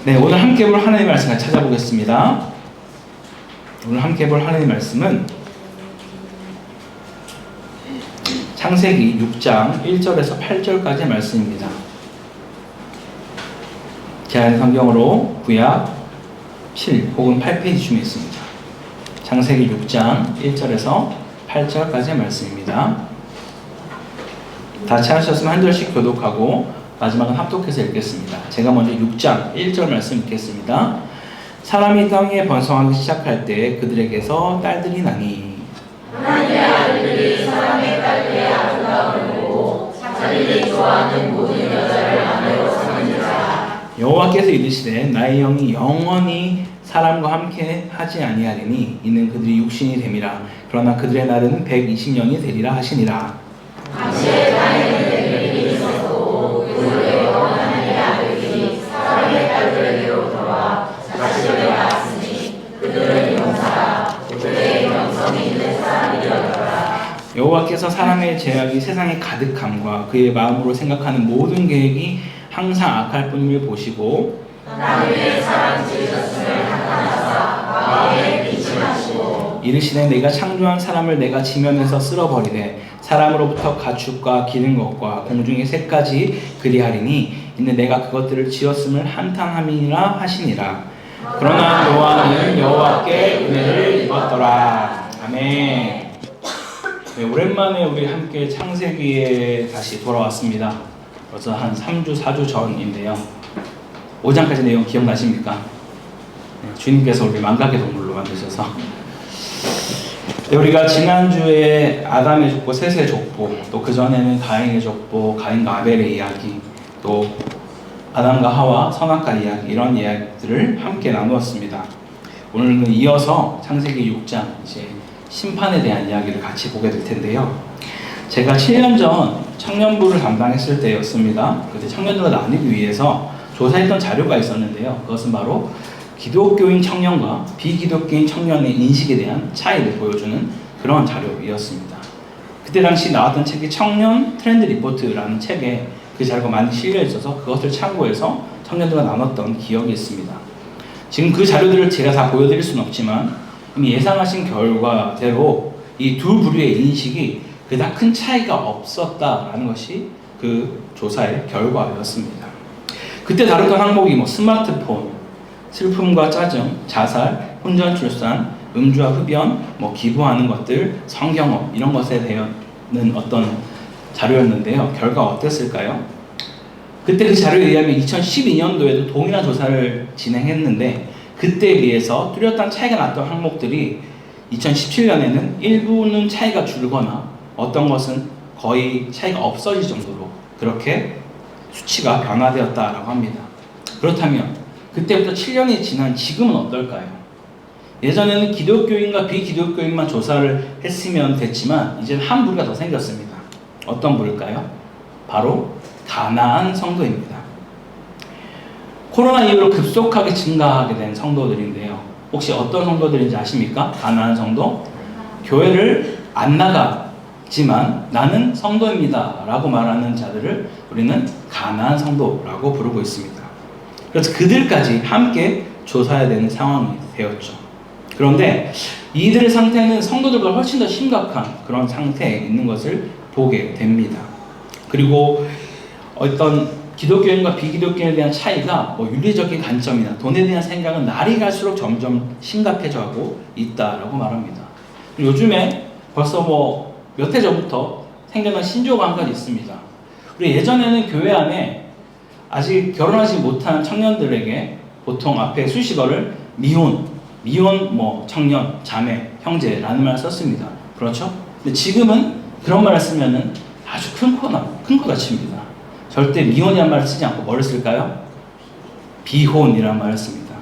네, 오늘 함께 볼 하나님의 말씀을 찾아보겠습니다. 오늘 함께 볼 하나님의 말씀은 창세기 6장 1절에서 8절까지의 말씀입니다. 제한 성경으로 구약 7 혹은 8페이지 중에 있습니다. 창세기 6장 1절에서 8절까지의 말씀입니다. 다 찾으셨으면 한 절씩 교독하고 마지막은 합독해서 읽겠습니다. 제가 먼저 6장 1절 말씀 읽겠습니다. 사람이 땅에 번성하기 시작할 때 그들에게서 딸들이 나니 하나님의 아들들이 사람의 딸들의 아름다움을 보고 자기들이 좋아하는 모든 여자를 아내로 삼으니라. 여호와께서 이르시되 나의 영이 영원히 사람과 함께 하지 아니하리니 이는 그들이 육신이 됨이라. 그러나 그들의 날은 120년이 되리라 하시니라. 당시에 땅에 있는 들이 있었고 그들의 하나님의 아들들이 사람의 딸들에게로 돌아와 자식을 낳았으니 그들은 용사라. 그들의 영성이 있는 사람이 되었더라. 여호와께서 사람의 죄악이 세상에 가득함과 그의 마음으로 생각하는 모든 계획이 항상 악할 뿐임을 보시고 땅 위에 사람 지으셨음을 나타나사 마음에 빛이 나시고 이르시되 내가 창조한 사람을 내가 지면에서 쓸어버리되 사람으로부터 가축과 기른 것과 공중의 새까지 그리하리니 이는 내가 그것들을 지었음을 한탄함이니라 하시니라. 그러나 노아는 여호와께 은혜를 입었더라. 아멘. 네, 오랜만에 우리 함께 창세기에 다시 돌아왔습니다. 벌써 한 3주, 4주 전인데요. 5장까지 내용 기억나십니까? 네, 주님께서 우리 망각의 동물로 만드셔서 네, 우리가 지난주에 아담의 족보, 셋의 족보, 또 그전에는 가인의 족보, 가인과 아벨의 이야기, 또 아담과 하와, 선악과 이야기, 이런 이야기들을 함께 나누었습니다. 오늘은 이어서 창세기 6장, 이제 심판에 대한 이야기를 같이 보게 될 텐데요. 제가 7년 전 청년부를 담당했을 때였습니다. 그때 청년들과 나누기 위해서 조사했던 자료가 있었는데요. 그것은 바로 기독교인 청년과 비기독교인 청년의 인식에 대한 차이를 보여주는 그런 자료이었습니다. 그때 당시 나왔던 책이 청년 트렌드 리포트라는 책에 그 자료가 많이 실려 있어서 그것을 참고해서 청년들과 나눴던 기억이 있습니다. 지금 그 자료들을 제가 다 보여드릴 수는 없지만 이미 예상하신 결과대로 이 두 부류의 인식이 그닥 큰 차이가 없었다라는 것이 그 조사의 결과였습니다. 그때 다뤘던 항목이 스마트폰, 슬픔과 짜증, 자살, 혼전 출산, 음주와 흡연, 기부하는 것들, 성경업 이런 것에 대한 어떤 자료였는데요. 결과가 어땠을까요? 그때 그 자료에 의하면 2012년도에도 동일한 조사를 진행했는데 그때에 비해서 뚜렷한 차이가 났던 항목들이 2017년에는 일부는 차이가 줄거나 어떤 것은 거의 차이가 없어질 정도로 그렇게 수치가 변화되었다라고 합니다. 그렇다면 그때부터 7년이 지난 지금은 어떨까요? 예전에는 기독교인과 비기독교인만 조사를 했으면 됐지만 이제는 한 부류가 더 생겼습니다. 어떤 부류일까요? 바로 가나안 성도입니다. 코로나 이후로 급속하게 증가하게 된 성도들인데요. 혹시 어떤 성도들인지 아십니까? 가나안 성도? 교회를 안 나가지만 나는 성도입니다 라고 말하는 자들을 우리는 가나안 성도라고 부르고 있습니다. 그래서 그들까지 함께 조사해야 되는 상황이 되었죠. 그런데 이들의 상태는 성도들보다 훨씬 더 심각한 그런 상태에 있는 것을 보게 됩니다. 그리고 어떤 기독교인과 비기독교인에 대한 차이가 윤리적인 관점이나 돈에 대한 생각은 날이 갈수록 점점 심각해져가고 있다라고 말합니다. 요즘에 벌써 몇 해 전부터 생겨난 신조어가 한 가지 있습니다. 우리 예전에는 교회 안에 아직 결혼하지 못한 청년들에게 보통 앞에 수식어를 미혼, 청년, 자매, 형제라는 말을 썼습니다. 그렇죠? 근데 지금은 그런 말을 쓰면은 아주 큰 코 다칩니다. 절대 미혼이라는 말을 쓰지 않고 뭐를 쓸까요? 비혼이라는 말을 씁니다.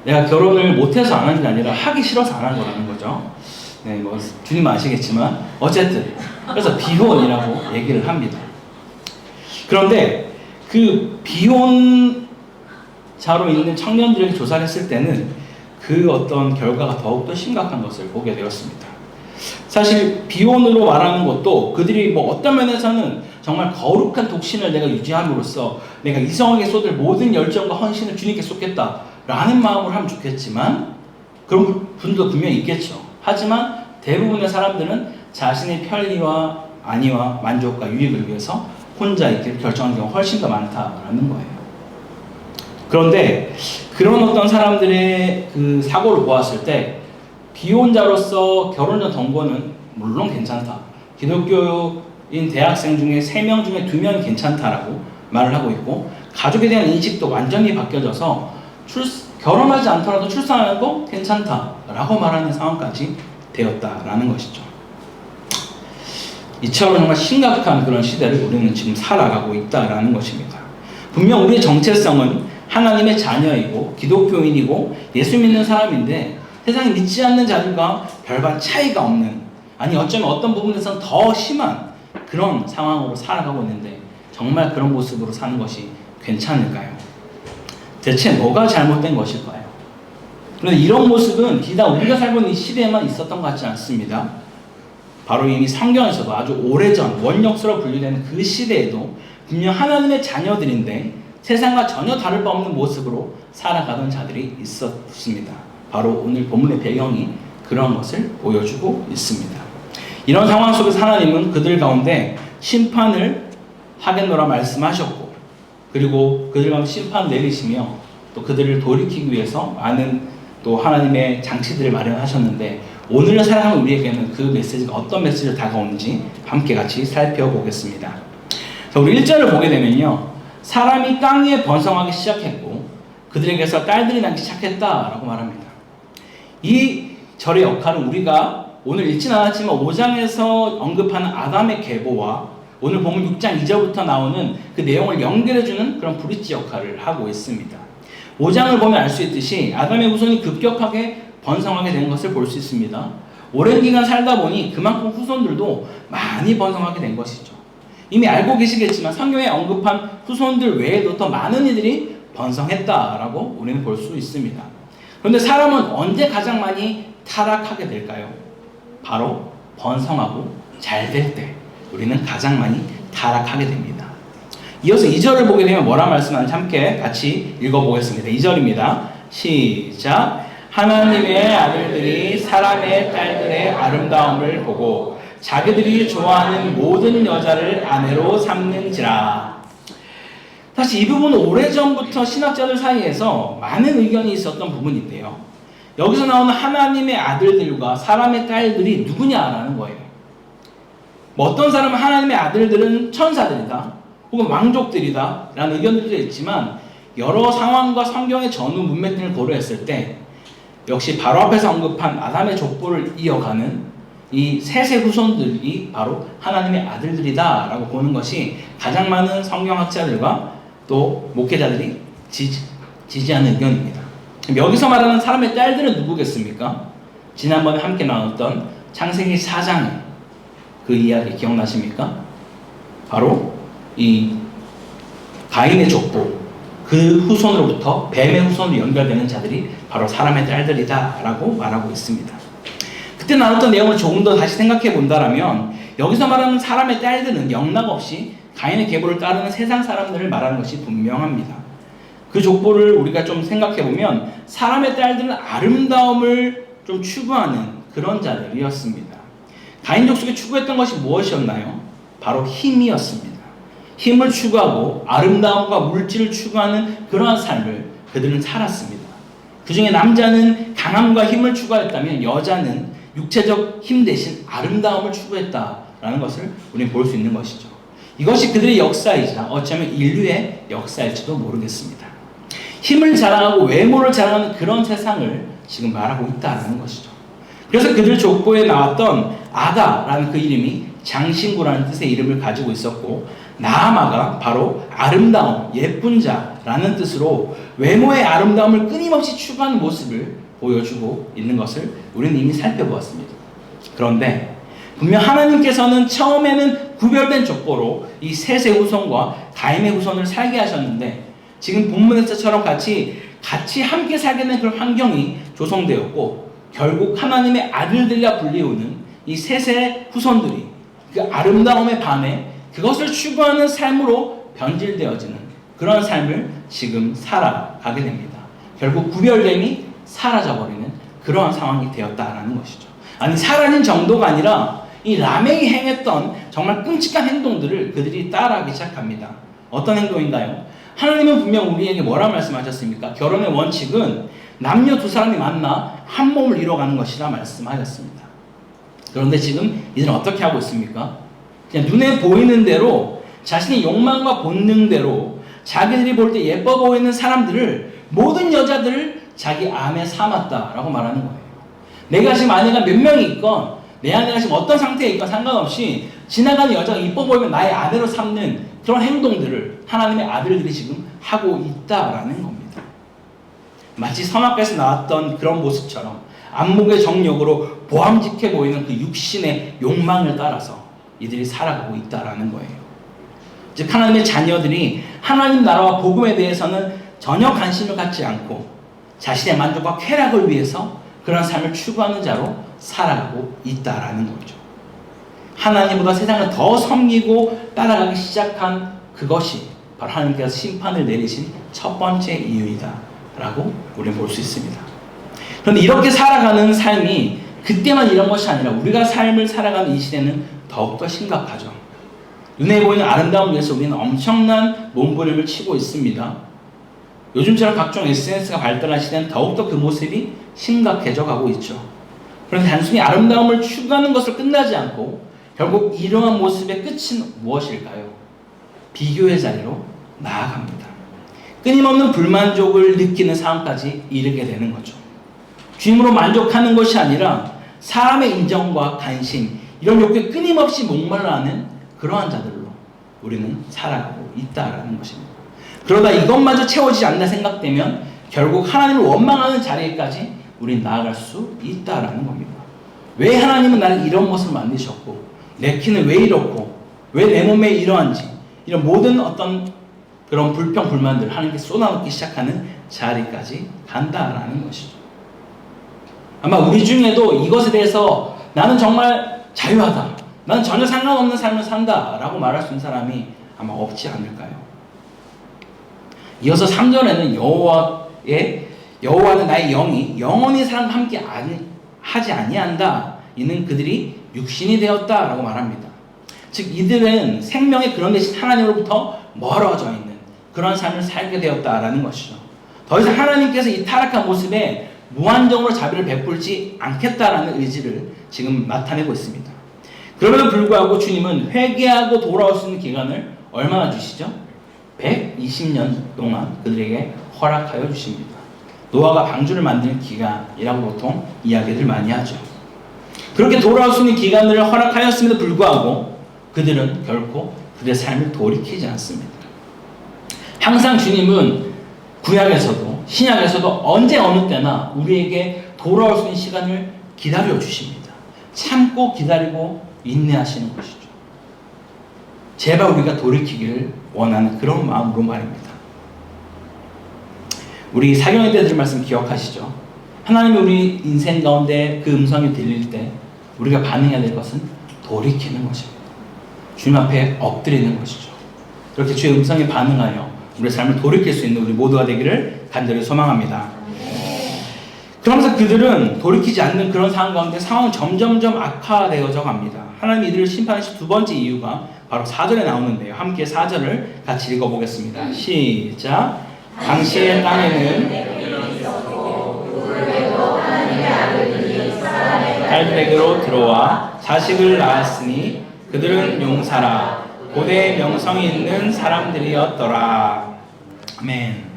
내가 결혼을 못해서 안 하는 게 아니라 하기 싫어서 안 한 거라는 거죠. 네, 주님 아시겠지만 어쨌든 그래서 비혼이라고 얘기를 합니다. 그런데 그 비혼자로 있는 청년들에게 조사를 했을 때는 그 어떤 결과가 더욱더 심각한 것을 보게 되었습니다. 사실 비혼으로 말하는 것도 그들이 어떤 면에서는 정말 거룩한 독신을 내가 유지함으로써 내가 이성에게 쏟을 모든 열정과 헌신을 주님께 쏟겠다라는 마음으로 하면 좋겠지만 그런 분도 분명히 있겠죠. 하지만 대부분의 사람들은 자신의 편리와 안위와 만족과 유익을 위해서 혼자 있기를 결정하는 경우가 훨씬 더 많다라는 거예요. 그런데 그런 어떤 사람들의 그 사고를 보았을 때 비혼자로서 결혼 전 동거는 물론 괜찮다. 기독교인 대학생 중에 3명 중에 2명이 괜찮다라고 말을 하고 있고 가족에 대한 인식도 완전히 바뀌어져서 결혼하지 않더라도 출산하는 거 괜찮다라고 말하는 상황까지 되었다라는 것이죠. 이처럼 정말 심각한 그런 시대를 우리는 지금 살아가고 있다라는 것입니다. 분명 우리의 정체성은 하나님의 자녀이고 기독교인이고 예수 믿는 사람인데 세상에 믿지 않는 자들과 별반 차이가 없는, 아니 어쩌면 어떤 부분에서는 더 심한 그런 상황으로 살아가고 있는데 정말 그런 모습으로 사는 것이 괜찮을까요? 대체 뭐가 잘못된 것일까요? 그런데 이런 모습은 비단 우리가 살고 있는 이 시대에만 있었던 것 같지 않습니다. 바로 이미 성경에서도 아주 오래전 원역사로 분류되는 그 시대에도 분명 하나님의 자녀들인데 세상과 전혀 다를 바 없는 모습으로 살아가던 자들이 있었습니다. 바로 오늘 본문의 배경이 그런 것을 보여주고 있습니다. 이런 상황 속에서 하나님은 그들 가운데 심판을 하겠노라 말씀하셨고 그리고 그들 가운데 심판 내리시며 또 그들을 돌이키기 위해서 많은 또 하나님의 장치들을 마련하셨는데 오늘을 살아가는 우리에게는 그 메시지가 어떤 메시지로 다가오는지 함께 같이 살펴보겠습니다. 우리 1절을 보게 되면요. 사람이 땅 위에 번성하기 시작했고 그들에게서 딸들이 나기 시작했다라고 말합니다. 이 절의 역할은 우리가 오늘 읽진 않았지만 5장에서 언급하는 아담의 계보와 오늘 보면 6장 2절부터 나오는 그 내용을 연결해주는 그런 브릿지 역할을 하고 있습니다. 5장을 보면 알 수 있듯이 아담의 후손이 급격하게 번성하게 된 것을 볼 수 있습니다. 오랜 기간 살다 보니 그만큼 후손들도 많이 번성하게 된 것이죠. 이미 알고 계시겠지만 성경에 언급한 후손들 외에도 더 많은 이들이 번성했다라고 우리는 볼 수 있습니다. 그런데 사람은 언제 가장 많이 타락하게 될까요? 바로 번성하고 잘 될 때 우리는 가장 많이 타락하게 됩니다. 이어서 2절을 보게 되면 뭐라 말씀하는지 함께 같이 읽어보겠습니다. 2절입니다. 시작. 하나님의 아들들이 사람의 딸들의 아름다움을 보고 자기들이 좋아하는 모든 여자를 아내로 삼는지라. 사실 이 부분은 오래전부터 신학자들 사이에서 많은 의견이 있었던 부분인데요. 여기서 나오는 하나님의 아들들과 사람의 딸들이 누구냐라는 거예요. 뭐 어떤 사람은 하나님의 아들들은 천사들이다 혹은 왕족들이다 라는 의견들도 있지만 여러 상황과 성경의 전후 문맥들을 고려했을 때 역시 바로 앞에서 언급한 아담의 족보를 이어가는 이 셋의 후손들이 바로 하나님의 아들들이다 라고 보는 것이 가장 많은 성경학자들과 또 목회자들이 지지하는 의견입니다. 여기서 말하는 사람의 딸들은 누구겠습니까? 지난번에 함께 나눴던 창세기 4장의 그 이야기 기억나십니까? 바로 이 가인의 족보, 그 후손으로부터 뱀의 후손으로 연결되는 자들이 바로 사람의 딸들이다 라고 말하고 있습니다. 그때 나눴던 내용을 조금 더 다시 생각해 본다면 여기서 말하는 사람의 딸들은 영락없이 가인의 계보를 따르는 세상 사람들을 말하는 것이 분명합니다. 그 족보를 우리가 좀 생각해 보면 사람의 딸들은 아름다움을 좀 추구하는 그런 자들이었습니다. 가인 족속이 추구했던 것이 무엇이었나요? 바로 힘이었습니다. 힘을 추구하고 아름다움과 물질을 추구하는 그러한 삶을 그들은 살았습니다. 그 중에 남자는 강함과 힘을 추구했다면 여자는 육체적 힘 대신 아름다움을 추구했다라는 것을 우리는 볼 수 있는 것이죠. 이것이 그들의 역사이자 어쩌면 인류의 역사일지도 모르겠습니다. 힘을 자랑하고 외모를 자랑하는 그런 세상을 지금 말하고 있다는 것이죠. 그래서 그들 족보에 나왔던 아다라는 그 이름이 장신구라는 뜻의 이름을 가지고 있었고 나아마가 바로 아름다움, 예쁜 자라는 뜻으로 외모의 아름다움을 끊임없이 추구하는 모습을 보여주고 있는 것을 우리는 이미 살펴보았습니다. 그런데 분명 하나님께서는 처음에는 구별된 족보로 이 셋의 후손과 가인의 후손을 살게 하셨는데 지금 본문에서처럼 같이 함께 살게 된 그런 환경이 조성되었고 결국 하나님의 아들들이라 불리우는 이 셋의 후손들이 그 아름다움에 반해 그것을 추구하는 삶으로 변질되어지는 그런 삶을 지금 살아가게 됩니다. 결국 구별됨이 사라져버리는 그러한 상황이 되었다라는 것이죠. 아니, 사라진 정도가 아니라 이 라멕이 행했던 정말 끔찍한 행동들을 그들이 따라하기 시작합니다. 어떤 행동인가요? 하나님은 분명 우리에게 뭐라 말씀하셨습니까? 결혼의 원칙은 남녀 두 사람이 만나 한 몸을 이뤄가는 것이라 말씀하셨습니다. 그런데 지금 이들은 어떻게 하고 있습니까? 그냥 눈에 보이는 대로 자신의 욕망과 본능대로 자기들이 볼 때 예뻐 보이는 사람들을, 모든 여자들을 자기 아내 삼았다라고 말하는 거예요. 내가 지금 아내가 몇 명이 있건, 내 아내가 지금 어떤 상태에 있건 상관없이 지나가는 여자가 이뻐 보이면 나의 아내로 삼는 그런 행동들을 하나님의 아들들이 지금 하고 있다라는 겁니다. 마치 서막에서 나왔던 그런 모습처럼 안목의 정욕으로 보암직해 보이는 그 육신의 욕망을 따라서 이들이 살아가고 있다라는 거예요. 즉, 하나님의 자녀들이 하나님 나라와 복음에 대해서는 전혀 관심을 갖지 않고 자신의 만족과 쾌락을 위해서 그런 삶을 추구하는 자로 살아가고 있다라는 거죠. 하나님보다 세상을 더 섬기고 따라가기 시작한 그것이 바로 하나님께서 심판을 내리신 첫 번째 이유이다 라고 우리는 볼 수 있습니다. 그런데 이렇게 살아가는 삶이 그때만 이런 것이 아니라 우리가 삶을 살아가는 이 시대는 더욱더 심각하죠. 눈에 보이는 아름다움을 위해서 우리는 엄청난 몸부림을 치고 있습니다. 요즘처럼 각종 SNS가 발달한 시대는 더욱더 그 모습이 심각해져 가고 있죠. 그런데 단순히 아름다움을 추구하는 것을 끝나지 않고 결국 이러한 모습의 끝은 무엇일까요? 비교의 자리로 나아갑니다. 끊임없는 불만족을 느끼는 상황까지 이르게 되는 거죠. 주임으로 만족하는 것이 아니라 사람의 인정과 관심, 이런 욕구에 끊임없이 목말라하는 그러한 자들로 우리는 살아가고 있다라는 것입니다. 그러다 이것마저 채워지지 않나 생각되면 결국 하나님을 원망하는 자리에까지 우리는 나아갈 수 있다라는 겁니다. 왜 하나님은 나를 이런 모습을 만드셨고, 내 키는 왜 이렇고, 왜 내 몸에 이러한지, 이런 모든 어떤 그런 불평, 불만들을 하나님께 쏟아놓기 시작하는 자리까지 간다라는 것이죠. 아마 우리 중에도 이것에 대해서 나는 정말 자유하다, 나는 전혀 상관없는 삶을 산다 라고 말할 수 있는 사람이 아마 없지 않을까요? 이어서 3절에는 여호와는 나의 영이 영원히 사람과 함께 하지 아니한다. 이는 그들이 육신이 되었다 라고 말합니다. 즉, 이들은 생명의 그런 대신 하나님으로부터 멀어져 있는 그런 삶을 살게 되었다라는 것이죠. 더 이상 하나님께서 이 타락한 모습에 무한정으로 자비를 베풀지 않겠다라는 의지를 지금 나타내고 있습니다. 그럼에도 불구하고 주님은 회개하고 돌아올 수 있는 기간을 얼마나 주시죠? 120년 동안 그들에게 허락하여 주십니다. 노아가 방주를 만드는 기간이라고 보통 이야기를 많이 하죠. 그렇게 돌아올 수 있는 기간을 허락하였음에도 불구하고 그들은 결코 그들의 삶을 돌이키지 않습니다. 항상 주님은 구약에서도 신약에서도 언제 어느 때나 우리에게 돌아올 수 있는 시간을 기다려 주십니다. 참고 기다리고 인내하시는 것이죠. 제발 우리가 돌이키기를 원하는 그런 마음으로 말입니다. 우리 사경의 때 들은 말씀 기억하시죠? 하나님이 우리 인생 가운데 그 음성이 들릴 때 우리가 반응해야 될 것은 돌이키는 것입니다. 주님 앞에 엎드리는 것이죠. 그렇게 주의 음성에 반응하여 우리의 삶을 돌이킬 수 있는 우리 모두가 되기를 간절히 소망합니다. 그러면서 그들은 돌이키지 않는 그런 상황 가운데 상황은 점점점 악화되어져 갑니다. 하나님이 이들을 심판하신 두 번째 이유가 바로 4절에 나오는데요. 함께 4절을 같이 읽어보겠습니다. 시작. 당시의 땅에는 딸들에게로 들어와 자식을 낳았으니 그들은 용사라 고대 명성이 있는 사람들이었더라. 아멘.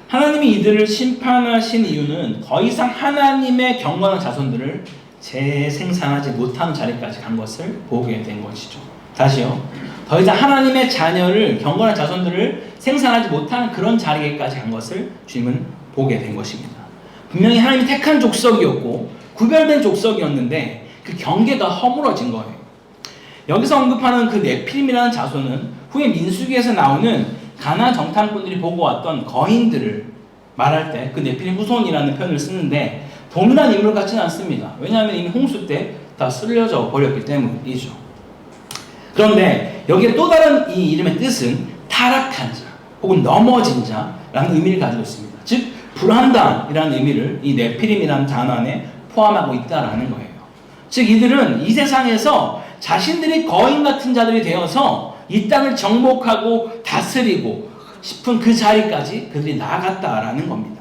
하나님이 이들을 심판하신 이유는 더 이상 하나님의 경건한 자손들을 재생산하지 못하는 자리까지 간 것을 보게 된 것이죠. 다시요. 더 이상 하나님의 자녀를, 경건한 자손들을 생산하지 못하는 그런 자리에까지 간 것을 주님은 보게 된 것입니다. 분명히 하나님이 택한 족속이었고 구별된 족속이었는데 그 경계가 허물어진 거예요. 여기서 언급하는 그 네피림이라는 자손은 후에 민수기에서 나오는 가나안 정탐꾼들이 보고 왔던 거인들을 말할 때 그 네피림 후손이라는 표현을 쓰는데 동일한 인물 같지는 않습니다. 왜냐하면 이미 홍수 때 다 쓸려져 버렸기 때문이죠. 그런데 여기에 또 다른 이 이름의 뜻은 타락한 자 혹은 넘어진 자라는 의미를 가지고 있습니다. 즉 불한당이라는 의미를 이 네피림이라는 단어 안에 포함하고 있다라는 거예요. 즉 이들은 이 세상에서 자신들이 거인 같은 자들이 되어서 이 땅을 정복하고 다스리고 싶은 그 자리까지 그들이 나아갔다라는 겁니다.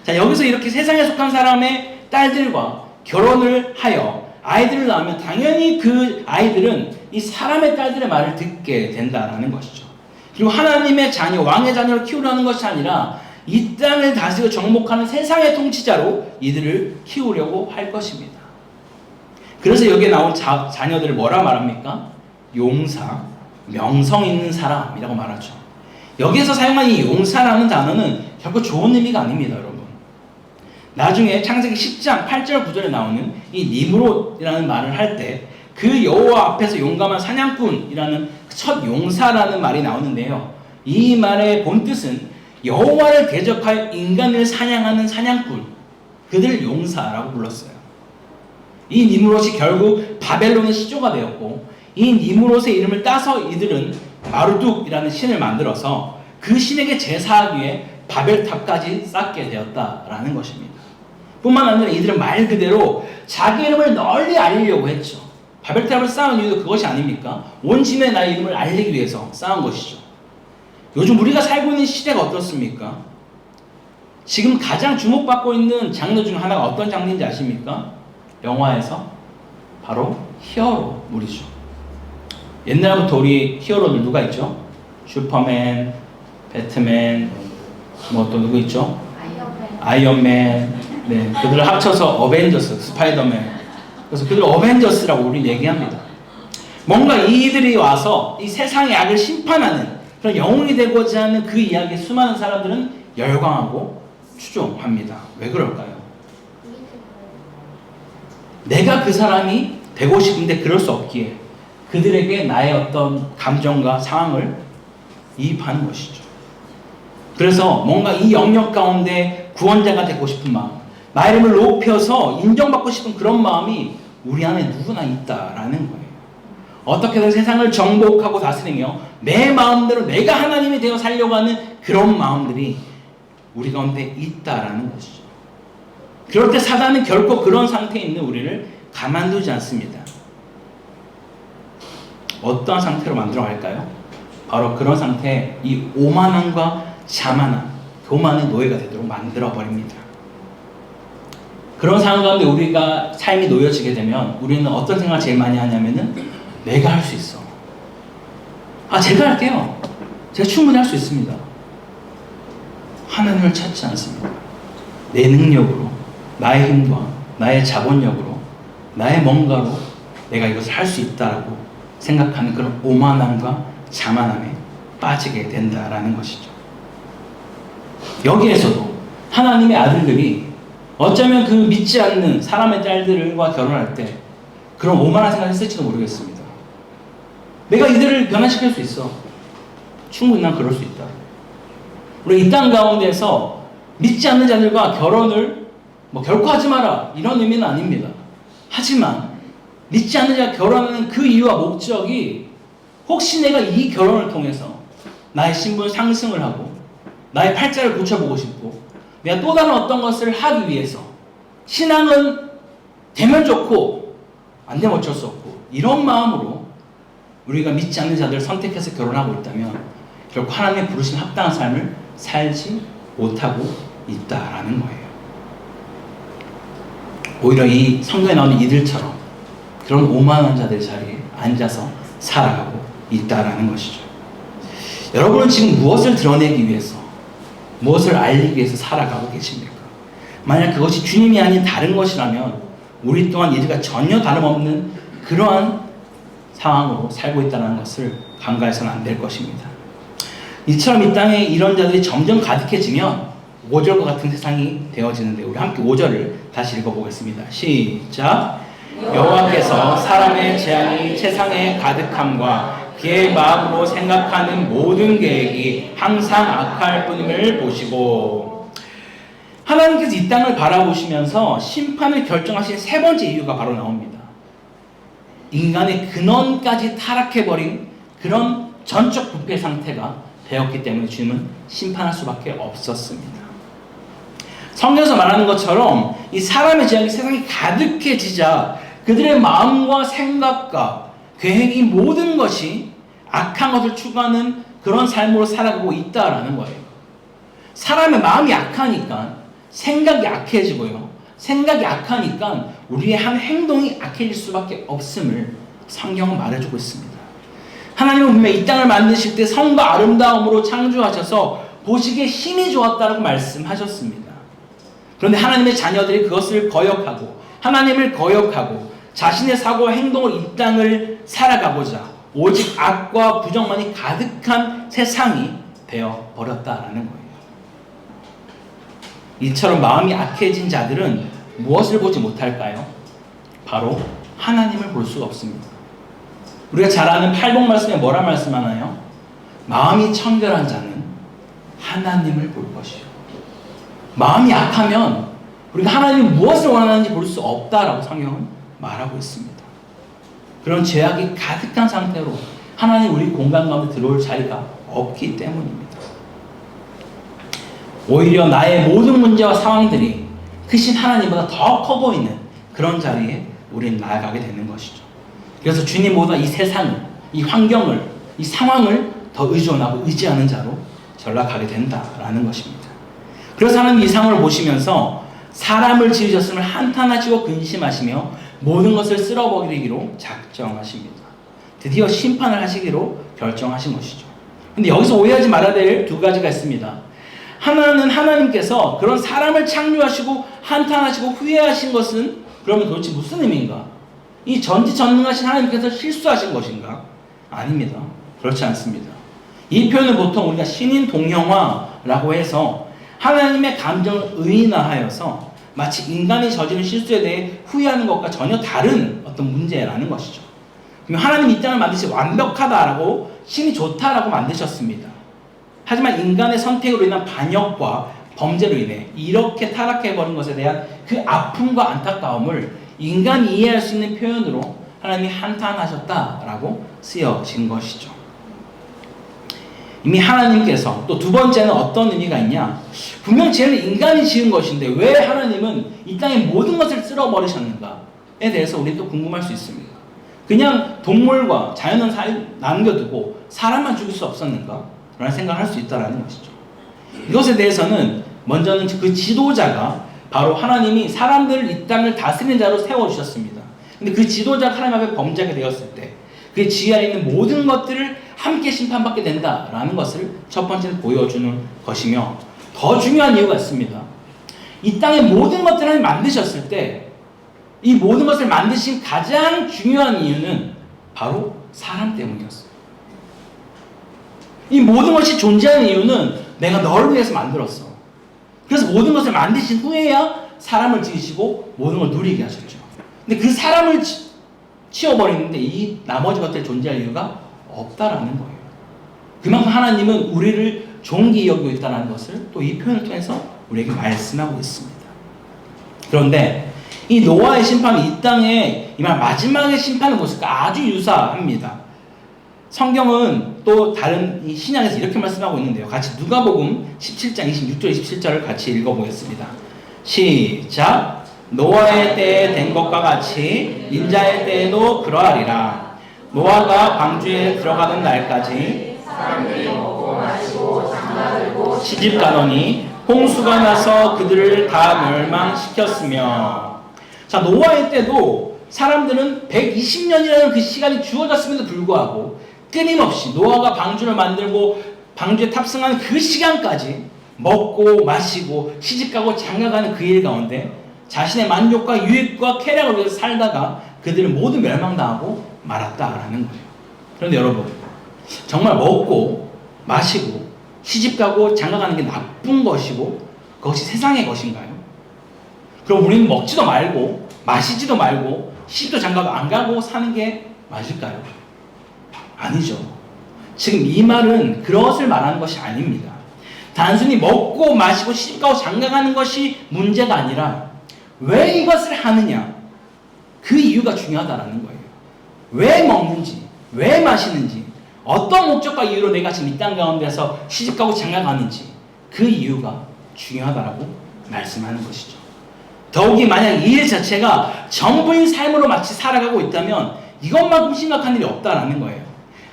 자, 여기서 이렇게 세상에 속한 사람의 딸들과 결혼을 하여 아이들을 낳으면 당연히 그 아이들은 이 사람의 딸들의 말을 듣게 된다라는 것이죠. 그리고 하나님의 자녀, 왕의 자녀를 키우려는 것이 아니라 이 땅을 다스리고 정복하는 세상의 통치자로 이들을 키우려고 할 것입니다. 그래서 여기에 나온 자녀들을 뭐라 말합니까? 용사, 명성 있는 사람이라고 말하죠. 여기에서 사용한 이 용사라는 단어는 결코 좋은 의미가 아닙니다, 여러분. 나중에 창세기 10장 8절 9절에 나오는 이 니므롯이라는 말을 할 때 그 여호와 앞에서 용감한 사냥꾼이라는 첫 용사라는 말이 나오는데요. 이 말의 본뜻은 여호와를 대적하여 인간을 사냥하는 사냥꾼, 그들을 용사라고 불렀어요. 이 니므롯이 결국 바벨론의 시조가 되었고 이 니므롯의 이름을 따서 이들은 마르둑이라는 신을 만들어서 그 신에게 제사하기 위해 바벨탑까지 쌓게 되었다라는 것입니다. 뿐만 아니라 이들은 말 그대로 자기 이름을 널리 알리려고 했죠. 바벨탑을 쌓은 이유도 그것이 아닙니까? 온 진의 나의 이름을 알리기 위해서 쌓은 것이죠. 요즘 우리가 살고 있는 시대가 어떻습니까? 지금 가장 주목받고 있는 장르 중 하나가 어떤 장르인지 아십니까? 영화에서 바로 히어로물이죠. 옛날부터 우리 히어로들 누가 있죠? 슈퍼맨, 배트맨, 뭐 또 누구 있죠? 아이언맨. 네, 그들을 합쳐서 어벤져스, 스파이더맨. 그래서 그들을 어벤져스라고 우리 얘기합니다. 뭔가 이들이 와서 이 세상의 악을 심판하는 그런 영웅이 되고자 하는 그 이야기에 수많은 사람들은 열광하고 추종합니다. 왜 그럴까요? 내가 그 사람이 되고 싶은데 그럴 수 없기에 그들에게 나의 어떤 감정과 상황을 이입하는 것이죠. 그래서 뭔가 이 영역 가운데 구원자가 되고 싶은 마음, 나의 이름을 높여서 인정받고 싶은 그런 마음이 우리 안에 누구나 있다라는 거예요. 어떻게든 세상을 정복하고 다스리며 내 마음대로 내가 하나님이 되어 살려고 하는 그런 마음들이 우리 가운데 있다라는 것이죠. 그럴 때 사단은 결코 그런 상태에 있는 우리를 가만두지 않습니다. 어떠한 상태로 만들어 갈까요? 바로 그런 상태에 이 오만함과 자만함, 교만의 노예가 되도록 만들어 버립니다. 그런 상황 가운데 우리가 삶이 놓여지게 되면 우리는 어떤 생각을 제일 많이 하냐면은 내가 할 수 있어. 제가 할게요. 제가 충분히 할 수 있습니다. 하나님을 찾지 않습니다. 내 능력으로, 나의 힘과 나의 자본력으로, 나의 뭔가로 내가 이것을 할 수 있다라고 생각하는 그런 오만함과 자만함에 빠지게 된다라는 것이죠. 여기에서도 하나님의 아들들이 어쩌면 그 믿지 않는 사람의 딸들과 결혼할 때 그런 오만한 생각을 했을지도 모르겠습니다. 내가 이들을 변화시킬 수 있어. 충분히 난 그럴 수 있다. 우리 이 땅 가운데서 믿지 않는 자들과 결혼을 결코 하지 마라 이런 의미는 아닙니다. 하지만 믿지 않는 자가 결혼하는 그 이유와 목적이 혹시 내가 이 결혼을 통해서 나의 신분 상승을 하고 나의 팔자를 고쳐보고 싶고 내가 또 다른 어떤 것을 하기 위해서 신앙은 되면 좋고 안 되면 어쩔 수 없고 이런 마음으로 우리가 믿지 않는 자들을 선택해서 결혼하고 있다면 결국 하나님의 부르신 합당한 삶을 살지 못하고 있다라는 거예요. 오히려 이 성경에 나오는 이들처럼 그런 오만한 자들의 자리에 앉아서 살아가고 있다라는 것이죠. 여러분은 지금 무엇을 드러내기 위해서, 무엇을 알리기 위해서 살아가고 계십니까? 만약 그것이 주님이 아닌 다른 것이라면 우리 또한 이들과 전혀 다름없는 그러한 상황으로 살고 있다는 것을 간과해서는 안 될 것입니다. 이처럼 이 땅에 이런 자들이 점점 가득해지면 5절과 같은 세상이 되어지는데 우리 함께 5절을 다시 읽어보겠습니다. 시작! 여호와께서 사람의 재앙이 세상에 가득함과 그의 마음으로 생각하는 모든 계획이 항상 악할 뿐임을 보시고 하나님께서 이 땅을 바라보시면서 심판을 결정하신 세 번째 이유가 바로 나옵니다. 인간의 근원까지 타락해버린 그런 전적 부패 상태가 되었기 때문에 주님은 심판할 수밖에 없었습니다. 성경에서 말하는 것처럼 이 사람의 죄악이 세상에 가득해지자 그들의 마음과 생각과 계획이 모든 것이 악한 것을 추구하는 그런 삶으로 살아가고 있다라는 거예요. 사람의 마음이 약하니까 생각이 약해지고요. 생각이 약하니까 우리의 한 행동이 악해질 수밖에 없음을 성경은 말해주고 있습니다. 하나님은 분명히 이 땅을 만드실 때 성과 아름다움으로 창조하셔서 보시기에 힘이 좋았다라고 말씀하셨습니다. 그런데 하나님의 자녀들이 그것을 거역하고 하나님을 거역하고 자신의 사고와 행동으로 이 땅을 살아가고자 오직 악과 부정만이 가득한 세상이 되어버렸다라는 거예요. 이처럼 마음이 악해진 자들은 무엇을 보지 못할까요? 바로 하나님을 볼 수가 없습니다. 우리가 잘 아는 팔복 말씀에 뭐라 말씀하나요? 마음이 청결한 자는 하나님을 볼 것이요. 마음이 약하면 우리가 하나님이 무엇을 원하는지 볼 수 없다라고 성경은 말하고 있습니다. 그런 죄악이 가득한 상태로 하나님 우리 공간 가운데 들어올 자리가 없기 때문입니다. 오히려 나의 모든 문제와 상황들이 크신 하나님보다 더 커 보이는 그런 자리에 우리는 나아가게 되는 것이죠. 그래서 주님보다 이 세상을, 이 환경을, 이 상황을 더 의존하고 의지하는 자로 전락하게 된다라는 것입니다. 그래서 하나님 이 상황을 보시면서 사람을 지으셨음을 한탄하시고 근심하시며 모든 것을 쓸어버리기로 작정하십니다. 드디어 심판을 하시기로 결정하신 것이죠. 근데 여기서 오해하지 말아야 될 두 가지가 있습니다. 하나는 하나님께서 그런 사람을 창조하시고 한탄하시고 후회하신 것은 그러면 도대체 무슨 의미인가? 이 전지전능하신 하나님께서 실수하신 것인가? 아닙니다. 그렇지 않습니다. 이 표현을 보통 우리가 신인 동형화라고 해서 하나님의 감정을 의인화하여서 마치 인간이 저지른 실수에 대해 후회하는 것과 전혀 다른 어떤 문제라는 것이죠. 그럼 하나님이 이 땅을 만드시 완벽하다라고 신이 좋다라고 만드셨습니다. 하지만 인간의 선택으로 인한 반역과 범죄로 인해 이렇게 타락해버린 것에 대한 그 아픔과 안타까움을 인간이 이해할 수 있는 표현으로 하나님이 한탄하셨다라고 쓰여진 것이죠. 이미 하나님께서 또 두 번째는 어떤 의미가 있냐? 분명 죄는 인간이 지은 것인데 왜 하나님은 이 땅의 모든 것을 쓸어버리셨는가에 대해서 우리 또 궁금할 수 있습니다. 그냥 동물과 자연은 남겨두고 사람만 죽일 수 없었는가? 라는 생각을 할 수 있다는 것이죠. 이것에 대해서는 먼저는 그 지도자가 바로 하나님이 사람들을 이 땅을 다스리는 자로 세워주셨습니다. 근데 그 지도자가 하나님 앞에 범죄하게 되었을 때 그 지하에 있는 모든 것들을 함께 심판받게 된다라는 것을 첫 번째로 보여주는 것이며 더 중요한 이유가 있습니다. 이 땅의 모든 것들을 하나님 만드셨을 때 이 모든 것을 만드신 가장 중요한 이유는 바로 사람 때문이었어요. 이 모든 것이 존재하는 이유는 내가 너를 위해서 만들었어. 그래서 모든 것을 만드신 후에야 사람을 지으시고 모든 걸 누리게 하셨죠. 근데 그 사람을 치워버리는데 이 나머지 것들이 존재할 이유가 없다라는 거예요. 그만큼 하나님은 우리를 존귀히 여기고 있다는 것을 또 이 표현을 통해서 우리에게 말씀하고 있습니다. 그런데 이 노아의 심판이 이 땅에 이말 마지막의 심판의 모습과 아주 유사합니다. 성경은 또 다른 이 신약에서 이렇게 말씀하고 있는데요. 같이 누가복음 17장 26절 27절을 같이 읽어보겠습니다. 시작. 노아의 때에 된 것과 같이 인자의 때에도 그러하리라. 노아가 방주에 들어가는 날까지 사람들이 먹고 마시고 장가들고 시집가더니 홍수가 나서 그들을 다 멸망시켰으며. 자, 노아의 때도 사람들은 120년이라는 그 시간이 주어졌음에도 불구하고 끊임없이 노아가 방주를 만들고 방주에 탑승하는 그 시간까지 먹고 마시고 시집가고 장가가는 그 일 가운데 자신의 만족과 유익과 쾌락을 위해서 살다가 그들은 모두 멸망당하고 말았다라는 거예요. 그런데 여러분, 정말 먹고 마시고 시집가고 장가가는 게 나쁜 것이고 그것이 세상의 것인가요? 그럼 우리는 먹지도 말고 마시지도 말고 시집도 장가도 안 가고 사는 게 맞을까요? 아니죠. 지금 이 말은 그것을 말하는 것이 아닙니다. 단순히 먹고 마시고 시집가고 장가가는 것이 문제가 아니라 왜 이것을 하느냐, 그 이유가 중요하다라는 거예요. 왜 먹는지, 왜 마시는지, 어떤 목적과 이유로 내가 지금 이 땅 가운데서 시집가고 장가가는지 그 이유가 중요하다라고 말씀하는 것이죠. 더욱이 만약 이 일 자체가 전부인 삶으로 마치 살아가고 있다면 이것만큼 심각한 일이 없다라는 거예요.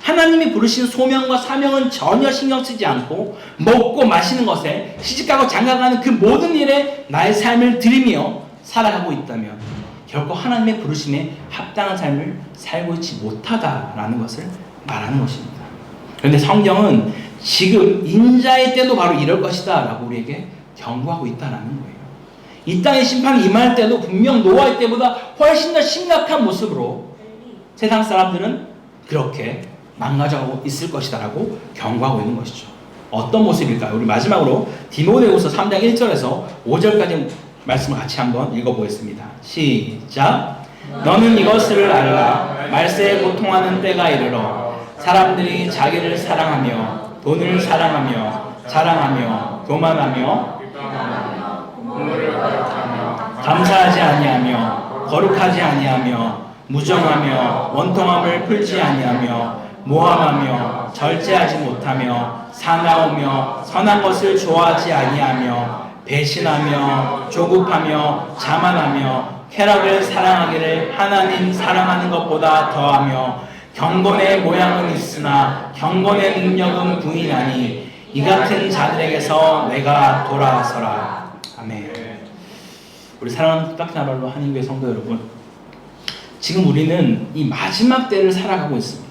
하나님이 부르신 소명과 사명은 전혀 신경 쓰지 않고 먹고 마시는 것에 시집가고 장가가는 그 모든 일에 나의 삶을 들이며 살아가고 있다면 결코 하나님의 부르심에 합당한 삶을 살고 있지 못하다라는 것을 말하는 것입니다. 그런데 성경은 지금 인자의 때도 바로 이럴 것이다 라고 우리에게 경고하고 있다라는 거예요. 이 땅의 심판이 임할 때도 분명 노아의 때보다 훨씬 더 심각한 모습으로 세상 사람들은 그렇게 망가져가고 있을 것이다 라고 경고하고 있는 것이죠. 어떤 모습일까요? 우리 마지막으로 디모데후서 3장 1절에서 5절까지 말씀을 같이 한번 읽어보겠습니다. 시작. 너는 이것을 알라. 말세에 고통하는 때가 이르러 사람들이 자기를 사랑하며 돈을 사랑하며 자랑하며 교만하며 감사하지 아니하며 거룩하지 아니하며 무정하며 원통함을 풀지 아니하며 모함하며 절제하지 못하며 사나우며 선한 것을 좋아하지 아니하며 배신하며 조급하며 자만하며 쾌락을 사랑하기를 하나님 사랑하는 것보다 더하며 경건의 모양은 있으나 경건의 능력은 부인하니 이 같은 자들에게서 내가 돌아서라. 아멘. 우리 사랑하는 뜻밖나발로 한인교회 성도 여러분, 지금 우리는 이 마지막 때를 살아가고 있습니다.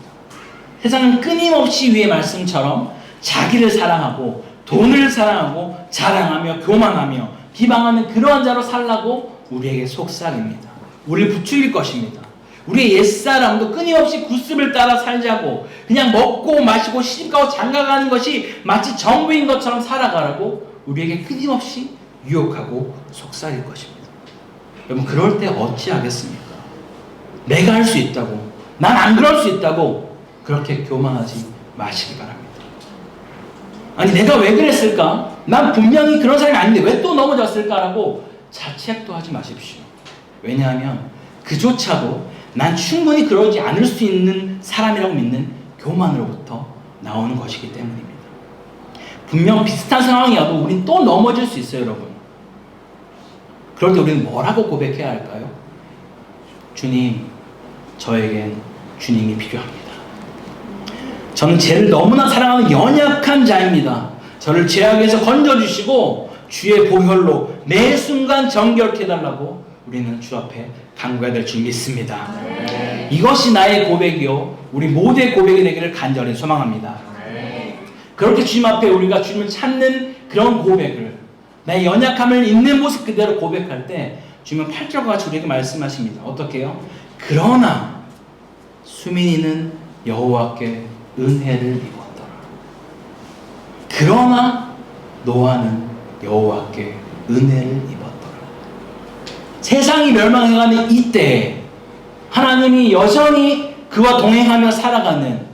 세상은 끊임없이 위의 말씀처럼 자기를 사랑하고 돈을 사랑하고 자랑하며 교만하며 비방하는 그러한 자로 살라고 우리에게 속삭입니다. 우리를 부추길 것입니다. 우리의 옛사람도 끊임없이 구습을 따라 살자고 그냥 먹고 마시고 시집가고 장가가는 것이 마치 전부인 것처럼 살아가라고 우리에게 끊임없이 유혹하고 속삭일 것입니다. 여러분, 그럴 때 어찌하겠습니까? 내가 할 수 있다고, 난 안 그럴 수 있다고 그렇게 교만하지 마시기 바랍니다. 아니, 내가 왜 그랬을까? 난 분명히 그런 사람이 아닌데 왜 또 넘어졌을까라고 자책도 하지 마십시오. 왜냐하면 그조차도 난 충분히 그러지 않을 수 있는 사람이라고 믿는 교만으로부터 나오는 것이기 때문입니다. 분명 비슷한 상황이어도 우린 또 넘어질 수 있어요, 여러분. 그럴 때 우리는 뭐라고 고백해야 할까요? 주님, 저에겐 주님이 필요합니다. 저는 죄를 너무나 사랑하는 연약한 자입니다. 저를 죄악에서 건져주시고 주의 보혈로 매 순간 정결케 해달라고 우리는 주 앞에 간구해야 될 줄 믿습니다. 네. 이것이 나의 고백이요 우리 모두의 고백이 되기를 간절히 소망합니다. 네. 그렇게 주님 앞에 우리가 주님을 찾는 그런 고백을, 나의 연약함을 있는 모습 그대로 고백할 때 주님은 8절과 같이 우리에게 말씀하십니다. 어떻게 해요? 그러나 수민이는 여호와께 은혜를 입었더라. 그러나 노아는 여호와께 은혜를 입었더라. 세상이 멸망해가는 이때에 하나님이 여전히 그와 동행하며 살아가는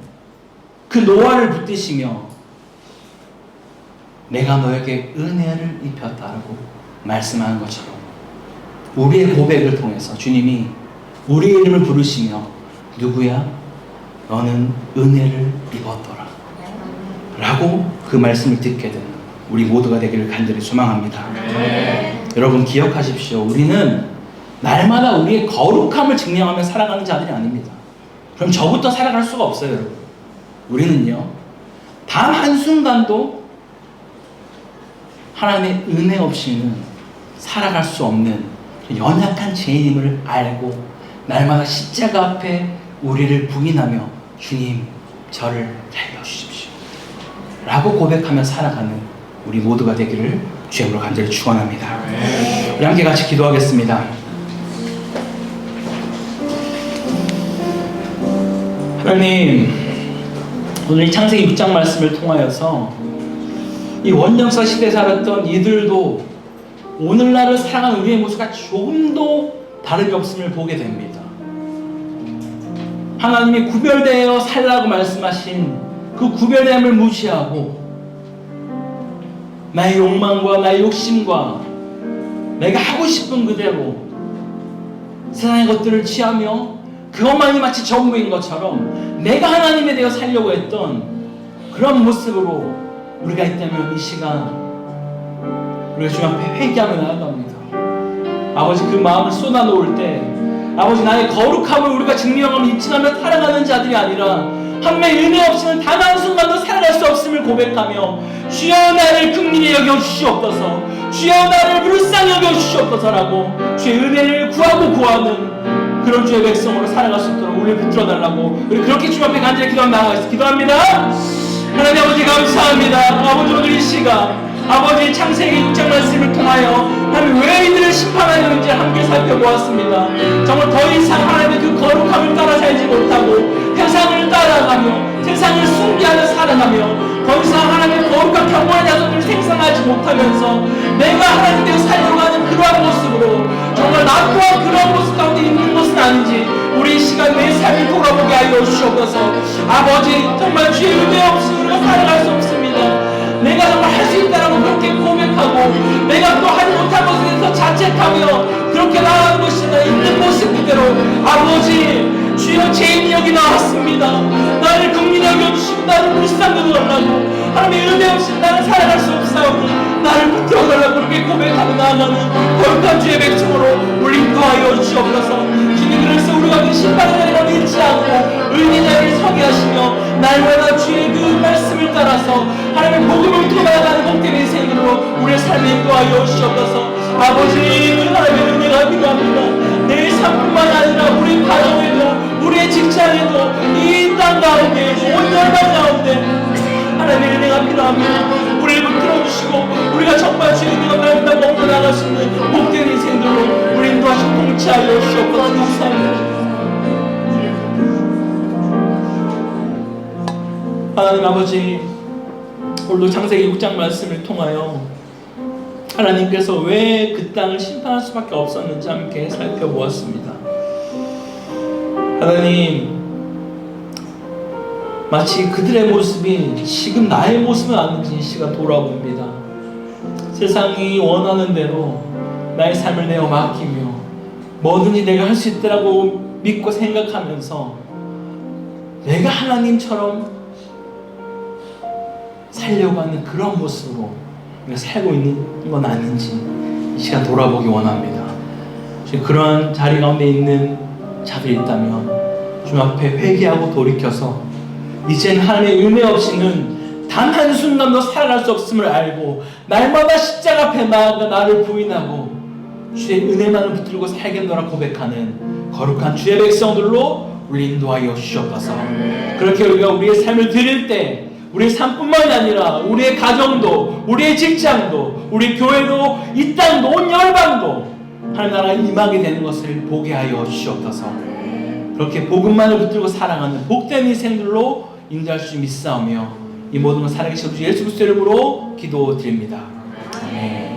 그 노아를 붙드시며 내가 너에게 은혜를 입혔다라고 말씀하는 것처럼 우리의 고백을 통해서 주님이 우리의 이름을 부르시며 누구야? 너는 은혜를 입었더라 라고 그 말씀을 듣게 되는 우리 모두가 되기를 간절히 소망합니다. 네. 여러분, 기억하십시오. 우리는 날마다 우리의 거룩함을 증명하며 살아가는 자들이 아닙니다. 그럼 저부터 살아갈 수가 없어요, 여러분. 우리는요, 단 한순간도 하나님의 은혜 없이는 살아갈 수 없는 연약한 죄인임을 알고 날마다 십자가 앞에 우리를 부인하며 주님, 저를 살려주십시오 라고 고백하며 살아가는 우리 모두가 되기를 주님으로 간절히 축원합니다. 우리 함께 같이 기도하겠습니다. 하나님, 오늘 이 창세기 6장 말씀을 통하여서 이 원정사 시대에 살았던 이들도 오늘날을 살아가는 우리의 모습과 조금도 다름이 없음을 보게 됩니다. 하나님이 구별되어 살라고 말씀하신 그 구별됨을 무시하고 나의 욕망과 나의 욕심과 내가 하고 싶은 그대로 세상의 것들을 취하며 그것만이 마치 전부인 것처럼 내가 하나님에 대해 살려고 했던 그런 모습으로 우리가 있다면 이 시간 우리가 주님 앞에 회개하며 나아갑니다. 아버지, 그 마음을 쏟아놓을 때 아버지, 나의 거룩함을 우리가 증명하며 입증하며 살아가는 자들이 아니라 하나님의 은혜 없이는 단 한순간도 살아갈 수 없음을 고백하며 주여 나를 긍휼히 여겨주시옵소서, 주여 나를 불쌍히 여겨주시옵소서라고 주의 은혜를 구하고 구하는 그런 주의 백성으로 살아갈 수 있도록 우리를 붙들어달라고 우리 그렇게 주님 앞에 간절히 기도하겠습니다. 기도합니다. 하나님 아버지 감사합니다. 아버지, 오늘 이 시간 아버지 창세기 6장 말씀을 통하여 하나님 왜 이들을 심판하였는지 함께 살펴보았습니다. 정말 더 이상 하나님의 그 거룩함을 따라 살지 못하고 세상을 따라가며 세상을 숭배하며 살아가며 더 이상 하나님의 거룩한 경건의 자손들을 생산하지 못하면서 내가 하나님께 살려고 하는 그러한 모습으로 정말 나 또한 그런 모습 가운데 있는 것은 아닌지 우리 이 시간 내 삶을 돌아보게 하여 주시옵소서. 아버지, 정말 주의 은혜 없이 우리가 살아갈 수 없습니다. 내가 정말 할 수 있다라고 그렇게 고백하고 내가 또 하지 못한 것에 대해서 자책하며 그렇게 나아가는 것이 아니라 있는 모습 그대로 아버지, 주여 죄인이 여기 나왔습니다. 나를 긍휼히 여겨주시고 나를 불쌍히 여겨달라고 하나님의 은혜 없이 나는 살아갈 수 없사오니 나를 붙들어달라고 그렇게 고백하고 나아가는 거룩한 주의 백성으로 우리 인도하여 주시옵소서. 주님, 그래서 우리가 그 심판의 자리를 잃지 않고 의인의 자리를 서게 하시며 날마다 주의 그 말씀을 따라서 하나님의 복음을 통하여가는 복된 인생으로 우리의 삶을 인도하여 주시옵소서. 아버지, 하나님의 은혜가 필요합니다. 내 삶뿐만 아니라 우리 가정에도 우리의 직장에도 이 땅 가운데에도 온 열방 가운데 하나님의 은혜가 필요합니다. 우리를 붙들어주시고 우리가 정말 주의 은혜가 날마다 먹고 나갈 수 있는 복된 인생들로 우리 인도하시고 통치하여 주시옵소서. 감사합니다. 하나님 아버지, 오늘도 창세기 6장 말씀을 통하여 하나님께서 왜 그 땅을 심판할 수밖에 없었는지 함께 살펴보았습니다. 하나님, 마치 그들의 모습이 지금 나의 모습은 아닌지 이 시간 돌아봅니다. 세상이 원하는 대로 나의 삶을 내어 맡기며 뭐든지 내가 할 수 있다라고 믿고 생각하면서 내가 하나님처럼 살려고 하는 그런 모습으로 우리가 살고 있는 건 아닌지 이 시간 돌아보기 원합니다. 그런 자리 가운데 있는 자들이 있다면 주님 앞에 회개하고 돌이켜서 이제는 하나님의 은혜 없이는 단 한순간도 살아갈 수 없음을 알고 날마다 십자가 앞에 나아가 나를 부인하고 주의 은혜만을 붙들고 살겠노라 고백하는 거룩한 주의 백성들로 우리 인도하여 주시옵소서. 그렇게 우리가 우리의 삶을 드릴 때 우리의 삶뿐만이 아니라 우리의 가정도, 우리의 직장도, 우리 교회도, 이 땅도, 온 열방도 하나님 나라가 임하게 되는 것을 보게 하여 주시옵소서. 그렇게 복음만을 붙들고 살아가는 복된 인생들로 인도할 수 믿사오며 이 모든 걸 살아계신 주 예수 그리스도의 이름으로 기도드립니다. 아멘.